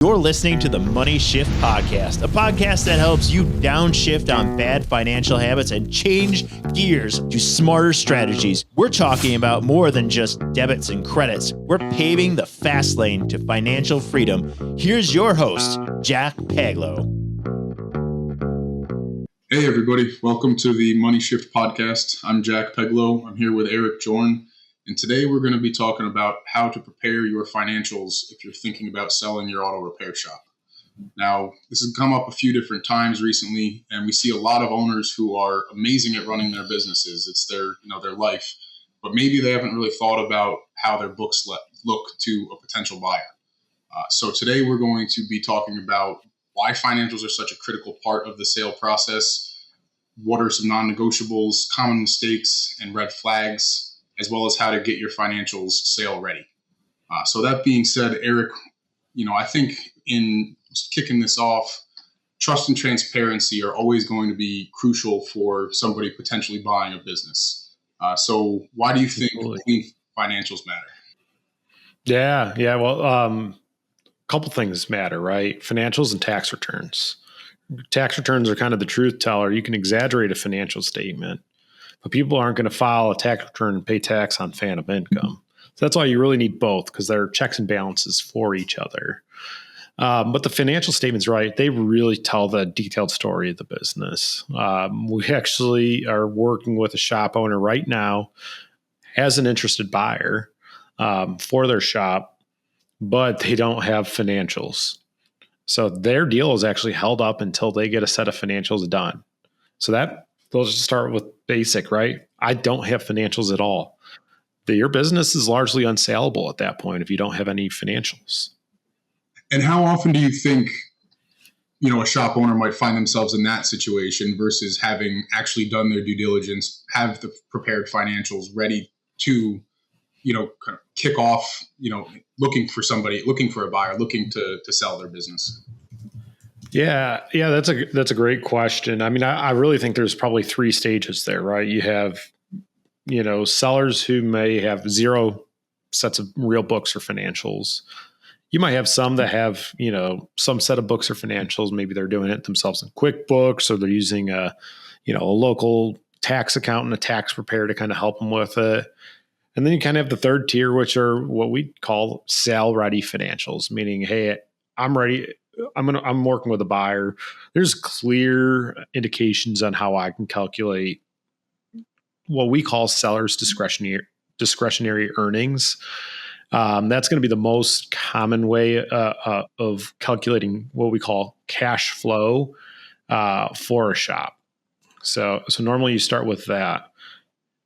You're listening to the Money Shift Podcast, a podcast that helps you downshift on bad financial habits and change gears to smarter strategies. We're talking about more than just debits and credits. We're paving the fast lane to financial freedom. Here's your host, Jack Paglo. Hey, everybody. Welcome to the Money Shift Podcast. I'm Jack Paglo. I'm here with Eric Jorn. And today we're going to be talking about how to prepare your financials if you're thinking about selling your auto repair shop. Now, this has come up a few different times recently, and we see a lot of owners who are amazing at running their businesses. It's their life, but maybe they haven't really thought about how their books look to a potential buyer. So today we're going to be talking about why financials are such a critical part of the sale process, what are some non-negotiables, common mistakes, and red flags, as well as how to get your financials sale ready. So that being said, Eric, I think in kicking this off, trust and transparency are always going to be crucial for somebody potentially buying a business. So why do you think clean financials matter? Yeah. Well, a couple things matter, right? Financials and tax returns. Tax returns are kind of the truth teller. You can exaggerate a financial statement, but people aren't going to file a tax return and pay tax on phantom income. So that's why you really need both, because they're checks and balances for each other. But the financial statements, right, they really tell the detailed story of the business. We actually are working with a shop owner right now as an interested buyer for their shop, but they don't have financials. So their deal is actually held up until they get a set of financials done. So they'll just start with basic, right? I don't have financials at all. Your business is largely unsaleable at that point if you don't have any financials. And how often do you think, a shop owner might find themselves in that situation versus having actually done their due diligence, have the prepared financials ready to, kind of kick off, looking for a buyer, looking to sell their business? Yeah, that's a great question. I mean, I really think there's probably three stages there, right? You have, sellers who may have zero sets of real books or financials. You might have some that have, some set of books or financials. Maybe they're doing it themselves in QuickBooks, or they're using a local tax accountant, a tax preparer to kind of help them with it. And then you kind of have the third tier, which are what we call sale ready financials, meaning, hey, I'm ready. I'm working with a buyer. There's clear indications on how I can calculate what we call seller's discretionary earnings. That's going to be the most common way of calculating what we call cash flow for a shop. So normally you start with that.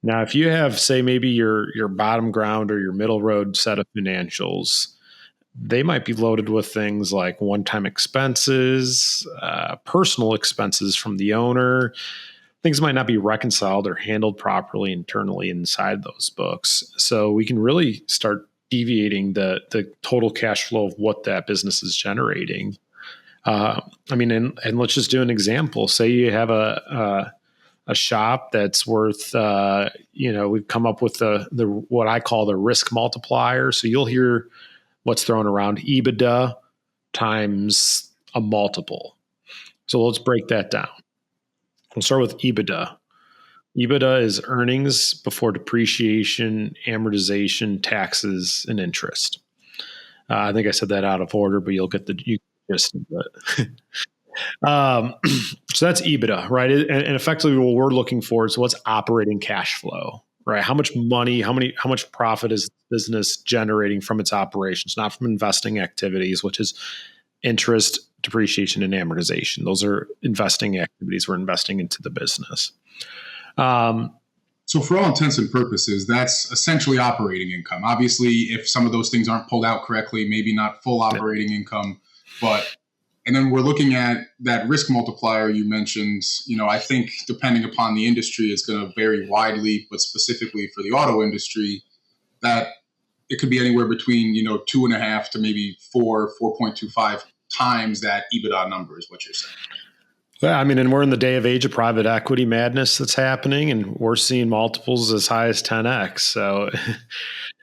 Now, if you have, say, maybe your bottom ground or your middle road set of financials, they might be loaded with things like one-time expenses, personal expenses from the owner. Things might not be reconciled or handled properly internally inside those books. So we can really start deviating the total cash flow of what that business is generating. And let's just do an example. Say you have a shop that's worth, we've come up with the what I call the risk multiplier. So you'll hear what's thrown around, EBITDA times a multiple. So let's break that down. We'll start with EBITDA. EBITDA is earnings before depreciation, amortization, taxes, and interest. I think I said that out of order, but you'll get the gist of it. So that's EBITDA, right? And effectively what we're looking for is what's operating cash flow. Right. How much money, how much profit is the business generating from its operations, not from investing activities, which is interest, depreciation, and amortization. Those are investing activities. We're investing into the business. So for all intents and purposes, that's essentially operating income. Obviously, if some of those things aren't pulled out correctly, maybe not full operating income, and then we're looking at that risk multiplier you mentioned. I think depending upon the industry, it's going to vary widely, but specifically for the auto industry, that it could be anywhere between, 2.5 to maybe 4.25 times that EBITDA number is what you're saying. Yeah, and we're in the day of age of private equity madness that's happening, and we're seeing multiples as high as 10x. So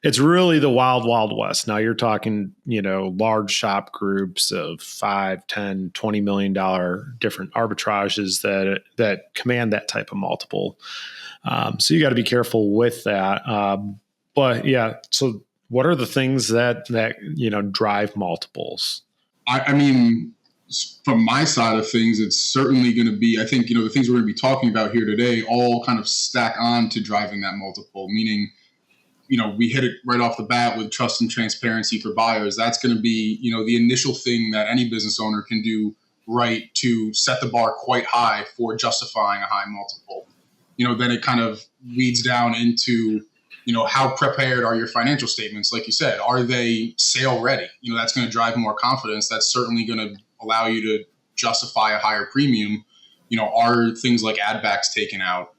It's really the wild, wild west. Now you're talking, large shop groups of 5, 10, $20 million different arbitrages that command that type of multiple. So you got to be careful with that. But yeah, so what are the things that drive multiples? I mean, from my side of things, it's certainly going to be, I think, the things we're going to be talking about here today all kind of stack on to driving that multiple, meaning, we hit it right off the bat with trust and transparency for buyers. That's going to be, the initial thing that any business owner can do right to set the bar quite high for justifying a high multiple. Then it kind of leads down into, how prepared are your financial statements? Like you said, are they sale ready? That's going to drive more confidence. That's certainly going to allow you to justify a higher premium. Are things like ad backs taken out?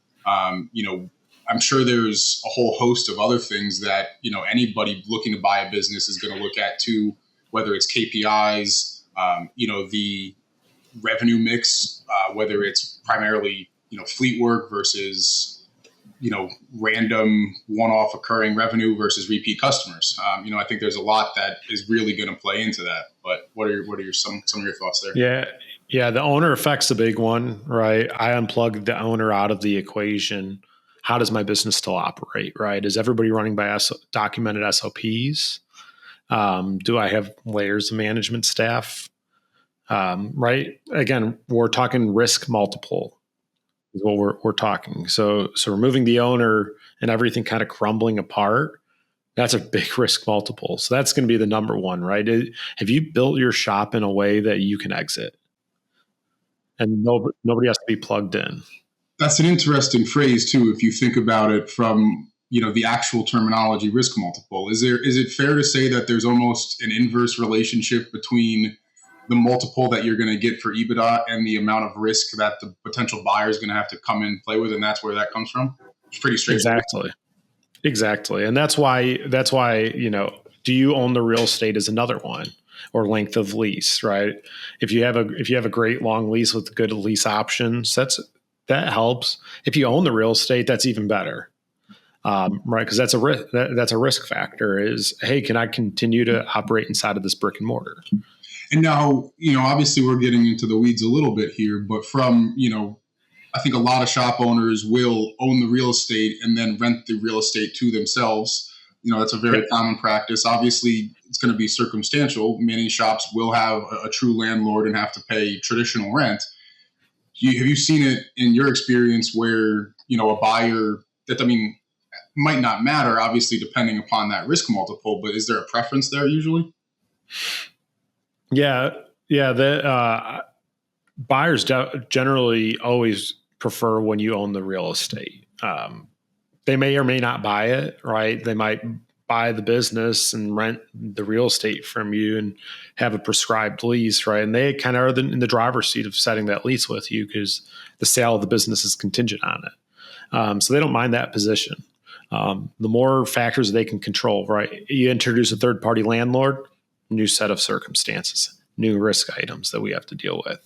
I'm sure there's a whole host of other things that, anybody looking to buy a business is going to look at too, whether it's KPIs, the revenue mix, whether it's primarily, fleet work versus, random one-off occurring revenue versus repeat customers. I think there's a lot that is really going to play into that. But what are some of your thoughts there? Yeah. Yeah. The owner effect's a big one, right? I unplugged the owner out of the equation. How does my business still operate, right? Is everybody running by documented SOPs? Do I have layers of management staff? Right? Again, we're talking risk multiple is what we're talking. So removing the owner and everything kind of crumbling apart, that's a big risk multiple. So that's going to be the number one, right? Have you built your shop in a way that you can exit and nobody has to be plugged in? That's an interesting phrase too, if you think about it from, the actual terminology risk multiple. Is it fair to say that there's almost an inverse relationship between the multiple that you're going to get for EBITDA and the amount of risk that the potential buyer is going to have to come in and play with, and that's where that comes from? It's pretty straightforward. Exactly. And that's why, do you own the real estate is another one, or length of lease, right? If you have a great long lease with good lease options, that helps. If you own the real estate, that's even better. Right. Because that's a risk. That's a risk factor is, hey, can I continue to operate inside of this brick and mortar? And now, obviously we're getting into the weeds a little bit here, but from, I think a lot of shop owners will own the real estate and then rent the real estate to themselves. That's a very common practice. Obviously, it's going to be circumstantial. Many shops will have a true landlord and have to pay traditional rent. Have you seen it in your experience where, a buyer might not matter, obviously, depending upon that risk multiple, but is there a preference there usually? Yeah. The buyers generally always prefer when you own the real estate. They may or may not buy it, right? They might buy the business and rent the real estate from you and have a prescribed lease, right? And they kind of are in the driver's seat of setting that lease with you because the sale of the business is contingent on it. So they don't mind that position. The more factors they can control, right? You introduce a third-party landlord, new set of circumstances, new risk items that we have to deal with.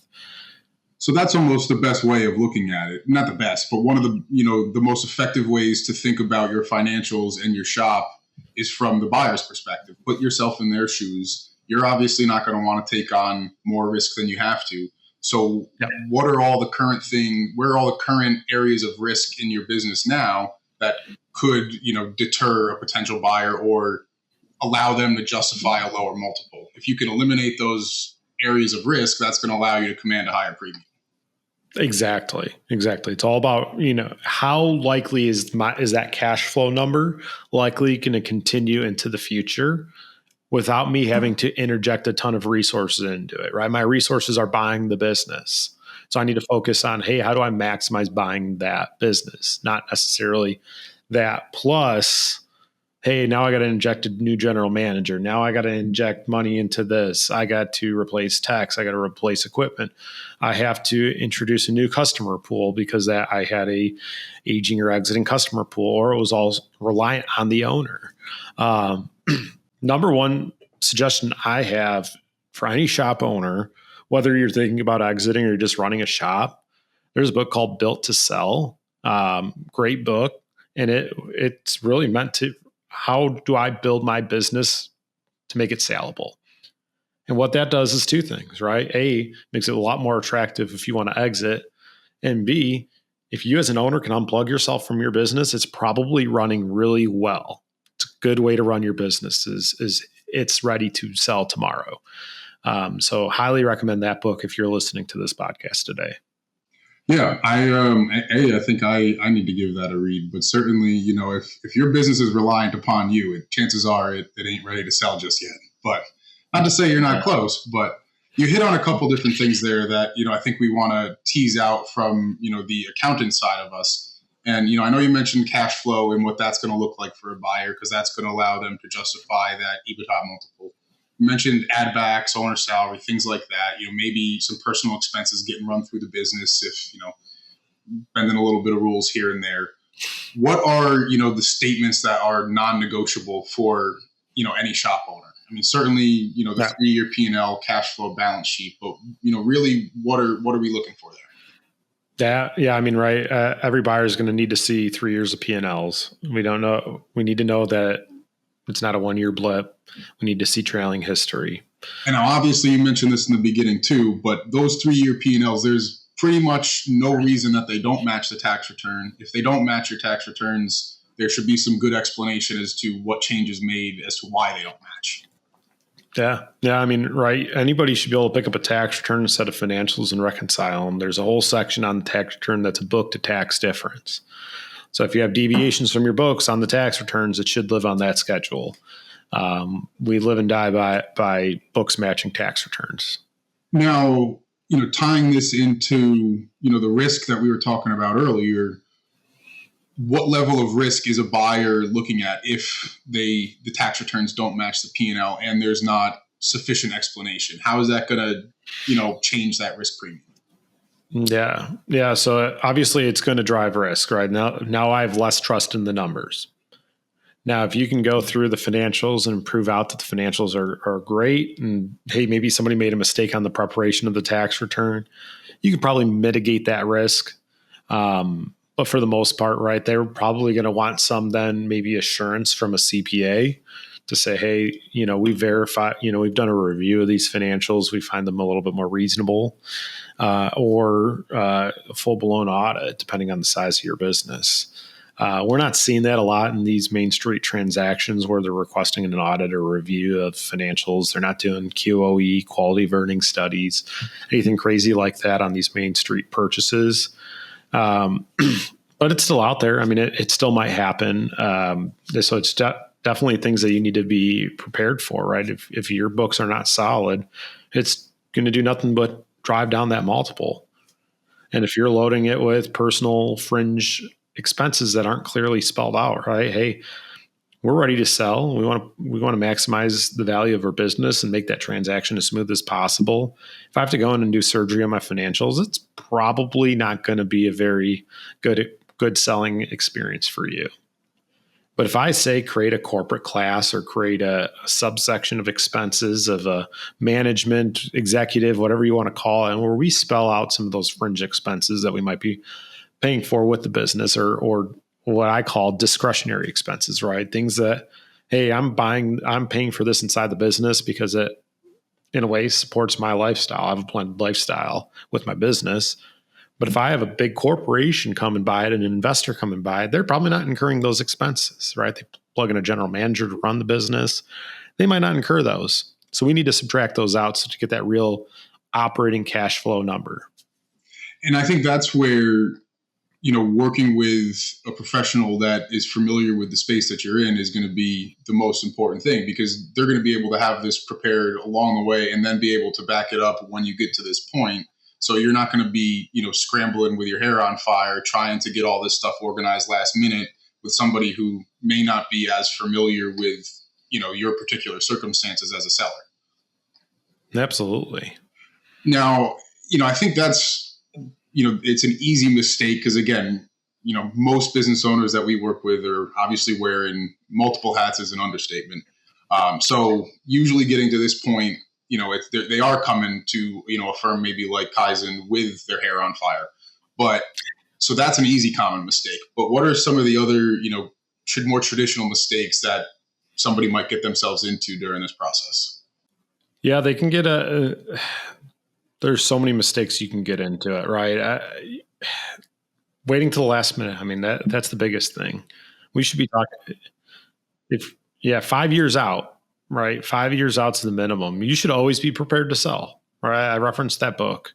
So that's almost the best way of looking at it. Not the best, but one of the, the most effective ways to think about your financials and your shop is from the buyer's perspective. Put yourself in their shoes. You're obviously not going to want to take on more risk than you have to. So what are all the current where are all the current areas of risk in your business now that could, deter a potential buyer or allow them to justify a lower multiple? If you can eliminate those areas of risk, that's going to allow you to command a higher premium. Exactly. It's all about, how likely is that cash flow number likely going to continue into the future without me having to interject a ton of resources into it, right? My resources are buying the business. So I need to focus on, hey, how do I maximize buying that business? Not necessarily that plus, hey, now I got to inject a new general manager. Now I got to inject money into this. I got to replace techs. I got to replace equipment. I have to introduce a new customer pool because I had a aging or exiting customer pool, or it was all reliant on the owner. Number one suggestion I have for any shop owner, whether you're thinking about exiting or you're just running a shop, there's a book called Built to Sell. Great book. And it's really meant to how do I build my business to make it saleable? And what that does is two things, right? A, makes it a lot more attractive if you want to exit. And B, if you as an owner can unplug yourself from your business, it's probably running really well. It's a good way to run your business is it's ready to sell tomorrow. So highly recommend that book if you're listening to this podcast today. Yeah, I think I need to give that a read. But certainly, if your business is reliant upon you, chances are it ain't ready to sell just yet. But not to say you're not close, but you hit on a couple different things there that I think we want to tease out from the accountant side of us. And I know you mentioned cash flow and what that's going to look like for a buyer, because that's going to allow them to justify that EBITDA multiple. You mentioned add backs, owner salary, things like that. Maybe some personal expenses getting run through the business if, bending a little bit of rules here and there. What are, the statements that are non-negotiable for, any shop owner? I mean, certainly, the 3-year P&L, cash flow, balance sheet, but, really what are we looking for there? Yeah. I mean, right. Every buyer is going to need to see 3 years of P&Ls. We don't know. We need to know that it's not a 1-year blip. We need to see trailing history. And now, obviously, you mentioned this in the beginning too, but those 3-year P&Ls, there's pretty much no reason that they don't match the tax return. If they don't match your tax returns, there should be some good explanation as to what changes made as to why they don't match. Yeah. I mean, right. Anybody should be able to pick up a tax return, a set of financials, and reconcile them. There's a whole section on the tax return that's a book to tax difference. So if you have deviations from your books on the tax returns, it should live on that schedule. We live and die by books matching tax returns. Now, tying this into, the risk that we were talking about earlier, what level of risk is a buyer looking at if the tax returns don't match the P&L and there's not sufficient explanation? How is that going to, change that risk premium? Yeah. So obviously it's going to drive risk, right? Now I have less trust in the numbers. Now, if you can go through the financials and prove out that the financials are great, and hey, maybe somebody made a mistake on the preparation of the tax return, you could probably mitigate that risk. But for the most part, right, they're probably going to want some then maybe assurance from a CPA to say, hey, we verify, we've done a review of these financials. We find them a little bit more reasonable, or a full-blown audit, depending on the size of your business. We're not seeing that a lot in these Main Street transactions where they're requesting an audit or review of financials. They're not doing QOE, quality of earnings studies, anything crazy like that on these Main Street purchases. But it's still out there. I mean, it still might happen. So it's definitely things that you need to be prepared for, right? If your books are not solid, it's going to do nothing but drive down that multiple. And if you're loading it with personal fringe expenses that aren't clearly spelled out, right? Hey, we're ready to sell. We want to maximize the value of our business and make that transaction as smooth as possible. If I have to go in and do surgery on my financials, it's probably not going to be a very good selling experience for you. But if I say create a corporate class or create a subsection of expenses of a management, executive, whatever you want to call it, and where we spell out some of those fringe expenses that we might be paying for with the business, or what I call discretionary expenses, right? Things that, hey, I'm paying for this inside the business because it, in a way, supports my lifestyle. I have a blended lifestyle with my business. But if I have a big corporation come and buy it, an investor come and buy it, they're probably not incurring those expenses, right? They plug in a general manager to run the business. They might not incur those. So we need to subtract those out so to get that real operating cash flow number. And I think that's where, working with a professional that is familiar with the space that you're in is going to be the most important thing, because they're going to be able to have this prepared along the way and then be able to back it up when you get to this point. So you're not going to be, scrambling with your hair on fire, trying to get all this stuff organized last minute with somebody who may not be as familiar with, your particular circumstances as a seller. Absolutely. Now, I think that's, it's an easy mistake because, again, most business owners that we work with are obviously wearing multiple hats is an understatement. So usually getting to this point, they are coming to, a firm maybe like Kaizen with their hair on fire. But so that's an easy common mistake. But what are some of the other, more traditional mistakes that somebody might get themselves into during this process? Yeah, they can get there's so many mistakes you can get into it, right? Waiting till the last minute. I mean, that's the biggest thing. We should be talking 5 years out, right? 5 years out's the minimum. You should always be prepared to sell, right? I referenced that book.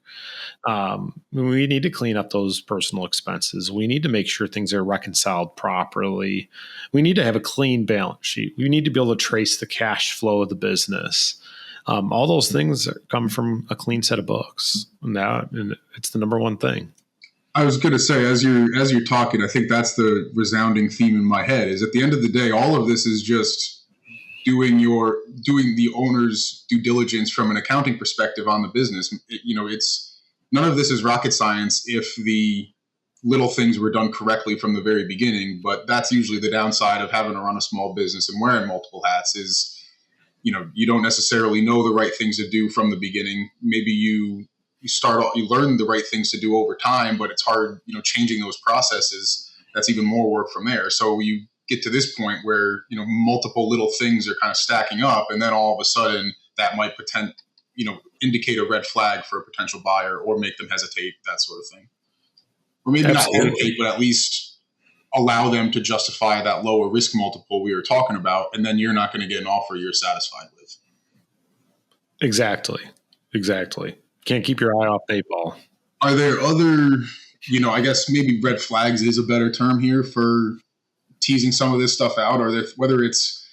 We need to clean up those personal expenses. We need to make sure things are reconciled properly. We need to have a clean balance sheet. We need to be able to trace the cash flow of the business. All those things come from a clean set of books. And it's the number one thing. I was going to say, as you're talking, I think that's the resounding theme in my head. Is at the end of the day, all of this is just doing the owner's due diligence from an accounting perspective on the business. It's none of this is rocket science if the little things were done correctly from the very beginning. But that's usually the downside of having to run a small business and wearing multiple hats. Is you don't necessarily know the right things to do from the beginning. Maybe you learn the right things to do over time, but it's hard, changing those processes. That's even more work from there. So you get to this point where, multiple little things are kind of stacking up, and then all of a sudden that might indicate a red flag for a potential buyer or make them hesitate, that sort of thing. Or maybe Absolutely. Not hesitate, but at least allow them to justify that lower risk multiple we were talking about, and then you're not going to get an offer you're satisfied with. Exactly. Can't keep your eye off the 8 ball. Are there other, I guess maybe red flags is a better term here for teasing some of this stuff out? Or whether it's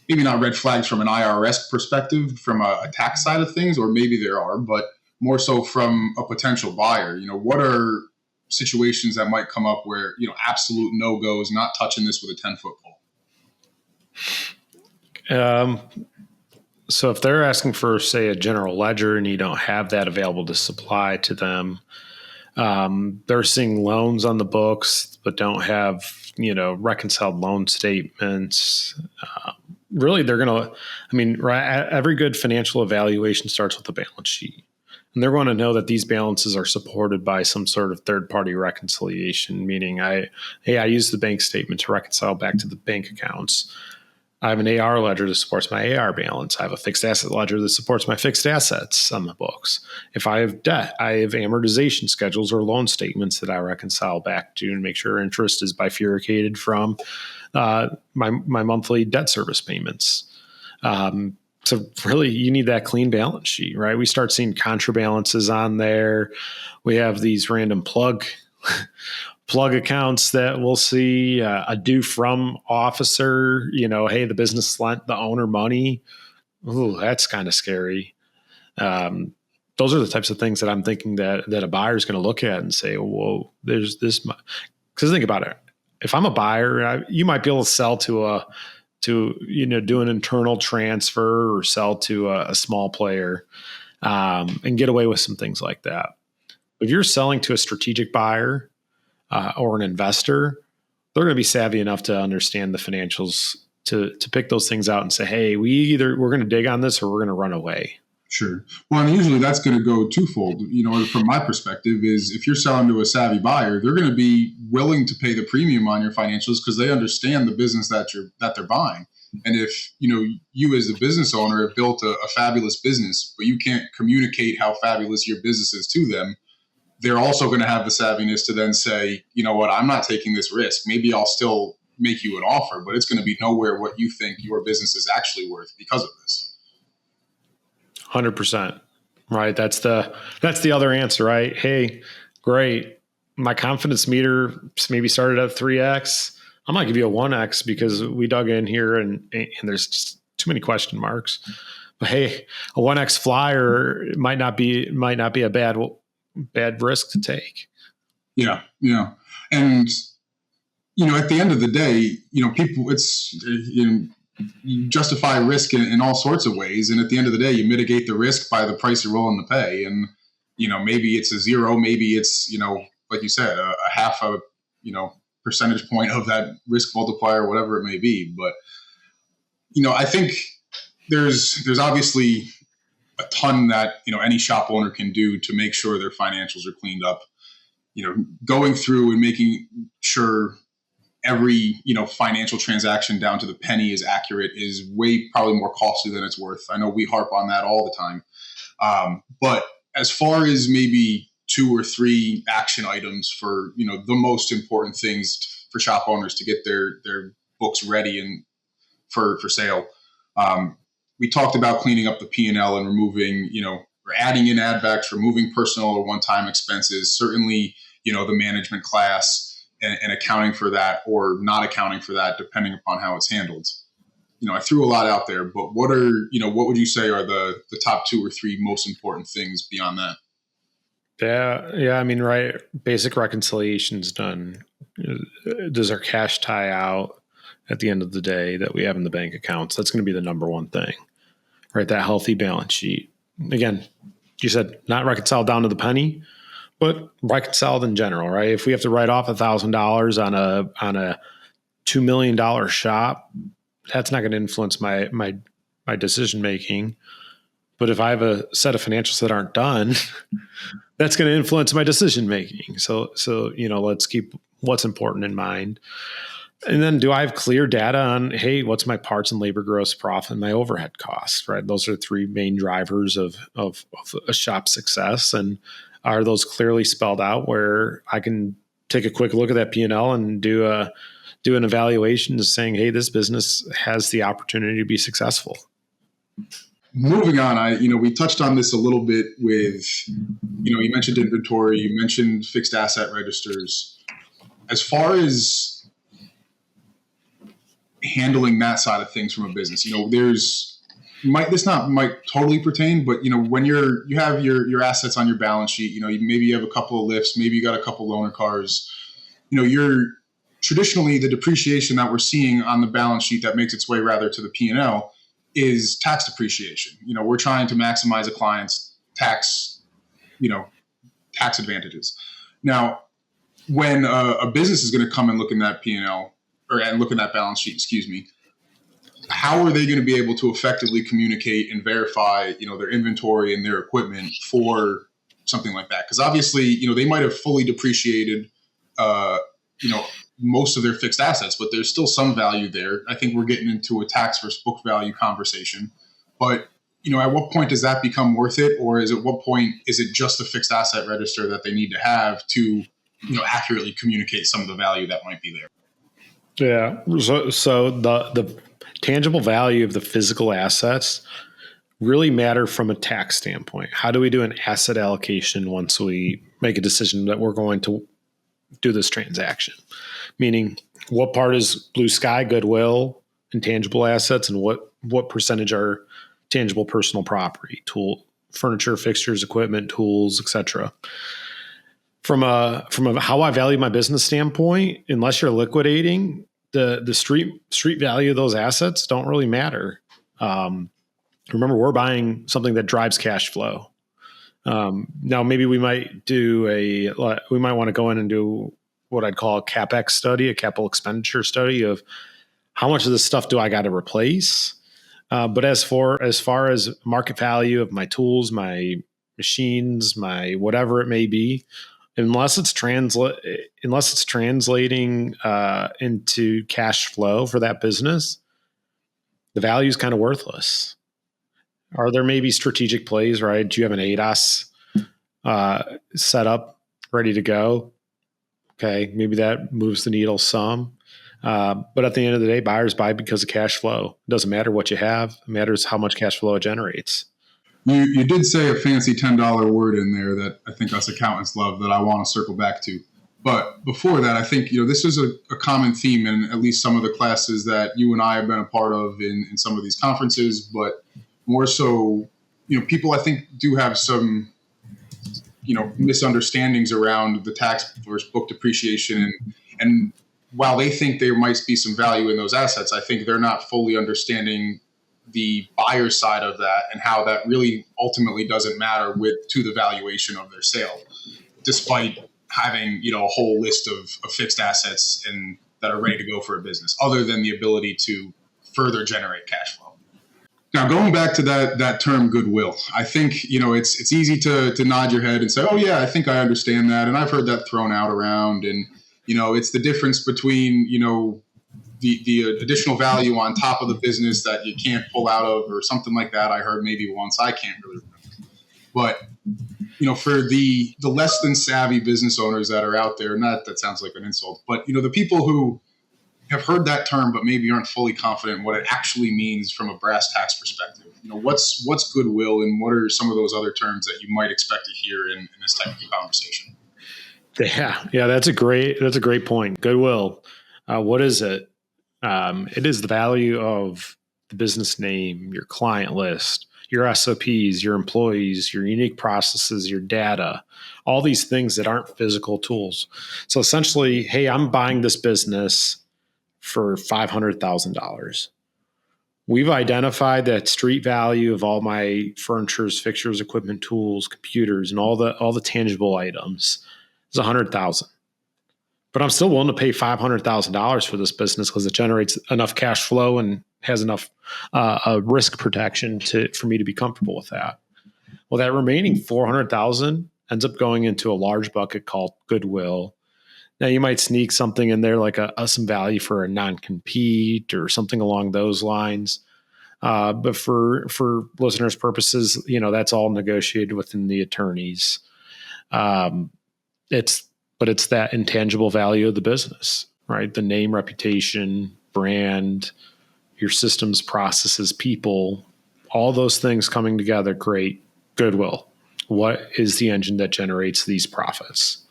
maybe not red flags from an IRS perspective, from a tax side of things, or maybe there are, but more so from a potential buyer. What are situations that might come up where, absolute no-goes, not touching this with a 10-foot pole? So if they're asking for, say, a general ledger and you don't have that available to supply to them, they're seeing loans on the books but don't have, reconciled loan statements. Really, they're going to, every good financial evaluation starts with a balance sheet. And they're going to know that these balances are supported by some sort of third-party reconciliation, meaning I use the bank statement to reconcile back to the bank accounts. I have an AR ledger that supports my AR balance. I have a fixed asset ledger that supports my fixed assets on the books. If I have debt, I have amortization schedules or loan statements that I reconcile back to and make sure interest is bifurcated from my monthly debt service payments. So really, you need that clean balance sheet, right? We start seeing contrabalances on there. We have these random plug accounts that we'll see, a due from officer, hey, the business lent the owner money. Ooh, that's kind of scary. Those are the types of things that I'm thinking that a buyer is going to look at and say, whoa, there's this. Because think about it. If I'm a buyer, you might be able to sell to do an internal transfer or sell to a small player and get away with some things like that. If you're selling to a strategic buyer, or an investor, they're going to be savvy enough to understand the financials to pick those things out and say, hey, we're going to dig on this or we're going to run away. Sure. Well, and usually that's going to go twofold. From my perspective is if you're selling to a savvy buyer, they're going to be willing to pay the premium on your financials because they understand the business that they're buying. And if, you as the business owner have built a fabulous business, but you can't communicate how fabulous your business is to them, they're also going to have the savviness to then say, you know what, I'm not taking this risk. Maybe I'll still make you an offer, but it's going to be nowhere what you think your business is actually worth because of this. 100%. Right. That's the other answer, right? Hey, great. My confidence meter maybe started at 3X. I might give you a 1X because we dug in here and there's just too many question marks. But hey, a 1X flyer might not be a bad risk to take. Yeah. And, at the end of the day, people, you justify risk in all sorts of ways. And at the end of the day, you mitigate the risk by the price you're willing to pay. And, maybe it's a 0, maybe it's, like you said, a half a, percentage point of that risk multiplier, whatever it may be. But, I think there's obviously a ton that, any shop owner can do to make sure their financials are cleaned up, going through and making sure every, financial transaction down to the penny is accurate is way probably more costly than it's worth. I know we harp on that all the time. But as far as maybe 2 or 3 action items for, the most important things for shop owners to get their books ready and for sale. We talked about cleaning up the P&L and removing, or adding in add backs, removing personal or one-time expenses, certainly, the management class and accounting for that or not accounting for that, depending upon how it's handled. I threw a lot out there, but what would you say are the top 2 or 3 most important things beyond that? Yeah. I mean, right. Basic reconciliation's done. Does our cash tie out at the end of the day that we have in the bank accounts? That's going to be the number one thing, right? That healthy balance sheet. Again, you said not reconciled down to the penny, but reconciled in general, right? If we have to write off $1,000 on a $2 million shop, that's not going to influence my decision making. But if I have a set of financials that aren't done, that's going to influence my decision making. So let's keep what's important in mind. And then do I have clear data on, hey, what's my parts and labor gross profit and my overhead costs, right? Those are 3 main drivers of a shop success. And are those clearly spelled out where I can take a quick look at that P&L and do an evaluation saying, hey, this business has the opportunity to be successful. Moving on, we touched on this a little bit with, you mentioned inventory, you mentioned fixed asset registers. As far as handling that side of things from a business, this might totally pertain, but when you have your assets on your balance sheet, maybe you have a couple of lifts, maybe you got a couple loaner cars, you're traditionally the depreciation that we're seeing on the balance sheet that makes its way rather to the P&L is tax depreciation. We're trying to maximize a client's tax advantages. Now, when a business is going to come and look in that P&L and look in that balance sheet, how are they going to be able to effectively communicate and verify, their inventory and their equipment for something like that? Because obviously, they might have fully depreciated, most of their fixed assets, but there's still some value there. I think we're getting into a tax versus book value conversation. But, at what point does that become worth it? Or at what point is it just a fixed asset register that they need to have to, accurately communicate some of the value that might be there? Yeah. So the tangible value of the physical assets really matter from a tax standpoint. How do we do an asset allocation once we make a decision that we're going to do this transaction? Meaning, what part is blue sky, goodwill, intangible assets, and what percentage are tangible personal property, furniture, fixtures, equipment, tools, etc. From a how I value my business standpoint, unless you're liquidating, the street value of those assets don't really matter. Remember, we're buying something that drives cash flow. Now, maybe we might want to go in and do what I'd call a CapEx study, a capital expenditure study of how much of this stuff do I got to replace. But as far as market value of my tools, my machines, my whatever it may be, unless it's translating into cash flow for that business, the value is kind of worthless. Are there maybe strategic plays, right? Do you have an ADAS set up, ready to go? Okay, maybe that moves the needle some. But at the end of the day, buyers buy because of cash flow. It doesn't matter what you have. It matters how much cash flow it generates. You did say a fancy $10 word in there that I think us accountants love that I want to circle back to. But before that, I think this is a common theme in at least some of the classes that you and I have been a part of in some of these conferences. But more so, people I think do have some misunderstandings around the tax versus book depreciation. And while they think there might be some value in those assets, I think they're not fully understanding the buyer side of that and how that really ultimately doesn't matter to the valuation of their sale, despite having, a whole list of fixed assets and that are ready to go for a business, other than the ability to further generate cash flow. Now, going back to that term goodwill, I think, it's easy to nod your head and say, oh yeah, I think I understand that. And I've heard that thrown out around. And, It's the difference between, the additional value on top of the business that you can't pull out of, or something like that. I heard maybe once, I can't really remember. But, for the less than savvy business owners that are out there, not that sounds like an insult, but, the people who have heard that term, but maybe aren't fully confident in what it actually means from a brass tacks perspective. What's goodwill, and what are some of those other terms that you might expect to hear in this type of conversation? Yeah, that's a great point. Goodwill. What is it? It is the value of the business name, your client list, your SOPs, your employees, your unique processes, your data, all these things that aren't physical tools. So essentially, hey, I'm buying this business for $500,000. We've identified that street value of all my furnitures, fixtures, equipment, tools, computers, and all the tangible items is $100,000. But I'm still willing to pay $500,000 for this business because it generates enough cash flow and has enough risk protection for me to be comfortable with that. Well, that remaining $400,000 ends up going into a large bucket called goodwill. Now, you might sneak something in there like some value for a non-compete or something along those lines. But for listeners' purposes, that's all negotiated within the attorneys. It's that intangible value of the business, right? The name, reputation, brand, your systems, processes, people, all those things coming together create goodwill. What is the engine that generates these profits?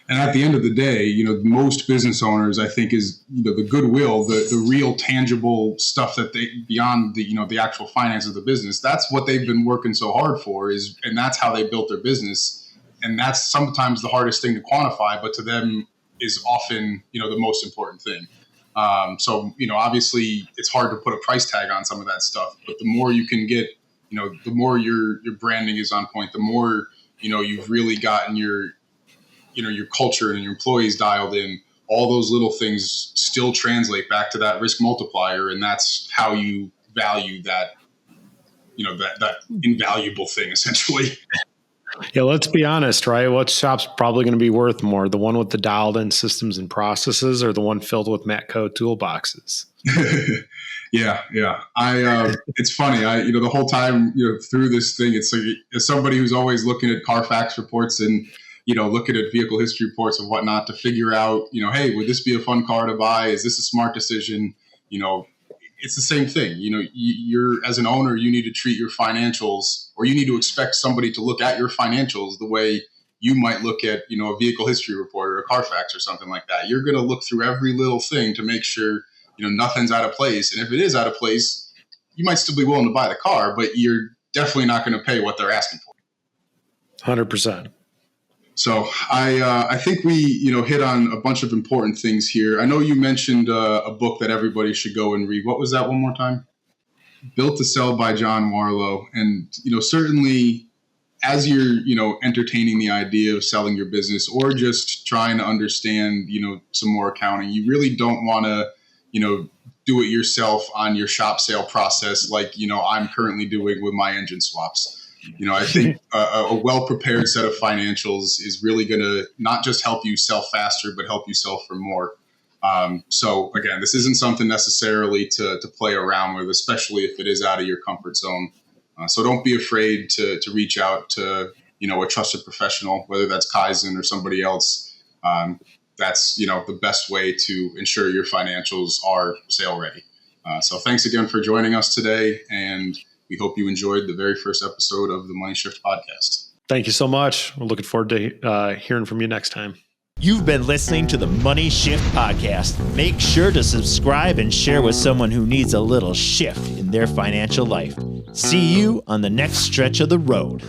And at the end of the day, most business owners, I think, is the goodwill, the real tangible stuff that they, beyond the actual finance of the business. That's what they've been working so hard for, and that's how they built their business. And that's sometimes the hardest thing to quantify, but to them is often the most important thing. So obviously it's hard to put a price tag on some of that stuff, but the more you can get, the more your branding is on point, the more you've really gotten your culture and your employees dialed in. All those little things still translate back to that risk multiplier, and that's how you value that that invaluable thing, essentially. Yeah, let's be honest, right? What shop's probably going to be worth more, the one with the dialed-in systems and processes, or the one filled with Matco toolboxes? Yeah. It's funny. The whole time through this thing, it's like, as somebody who's always looking at Carfax reports and looking at vehicle history reports and whatnot to figure out, hey, would this be a fun car to buy? Is this a smart decision? It's the same thing. You're, as an owner, you need to treat your financials, or you need to expect somebody to look at your financials the way you might look at, a vehicle history report or a Carfax or something like that. You're going to look through every little thing to make sure, nothing's out of place. And if it is out of place, you might still be willing to buy the car, but you're definitely not going to pay what they're asking for. 100%. So I think we hit on a bunch of important things here. I know you mentioned a book that everybody should go and read. What was that one more time? Built to Sell by John Warlow. And certainly as you're entertaining the idea of selling your business, or just trying to understand some more accounting, you really don't want to do it yourself on your shop sale process like I'm currently doing with my engine swaps. I think a well-prepared set of financials is really going to not just help you sell faster, but help you sell for more. So again, this isn't something necessarily to play around with, especially if it is out of your comfort zone. So don't be afraid to reach out to, a trusted professional, whether that's Kaizen or somebody else. That's, the best way to ensure your financials are sale ready. So thanks again for joining us today, and we hope you enjoyed the very first episode of the Money Shift podcast. Thank you so much. We're looking forward to hearing from you next time. You've been listening to the Money Shift podcast. Make sure to subscribe and share with someone who needs a little shift in their financial life. See you on the next stretch of the road.